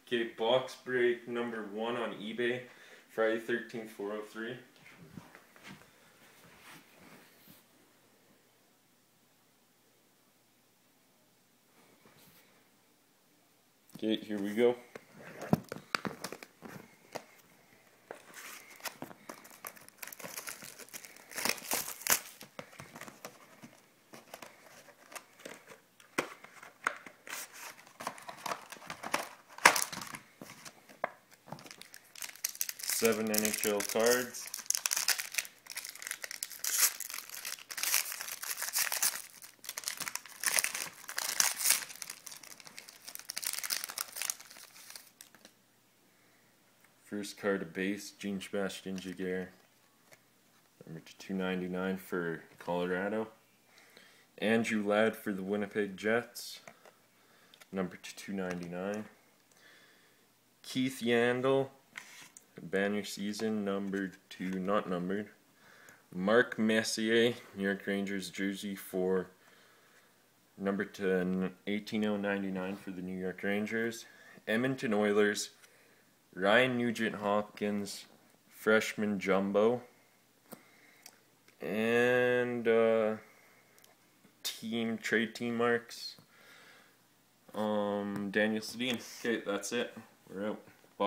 Okay, box break number 1 on eBay, Friday 13th, 403. Okay, here we go. Seven NHL cards. First card of base, Jean-Sebastien Giguère, number /299 for Colorado. Andrew Ladd for the Winnipeg Jets, number /299. Keith Yandle, banner season, number 2, not numbered. Mark Messier, New York Rangers jersey for number to 18099 for the New York Rangers. Edmonton Oilers, Ryan Nugent-Hopkins, freshman jumbo. And trade team marks. Daniel Sedin. Okay, that's it. We're out.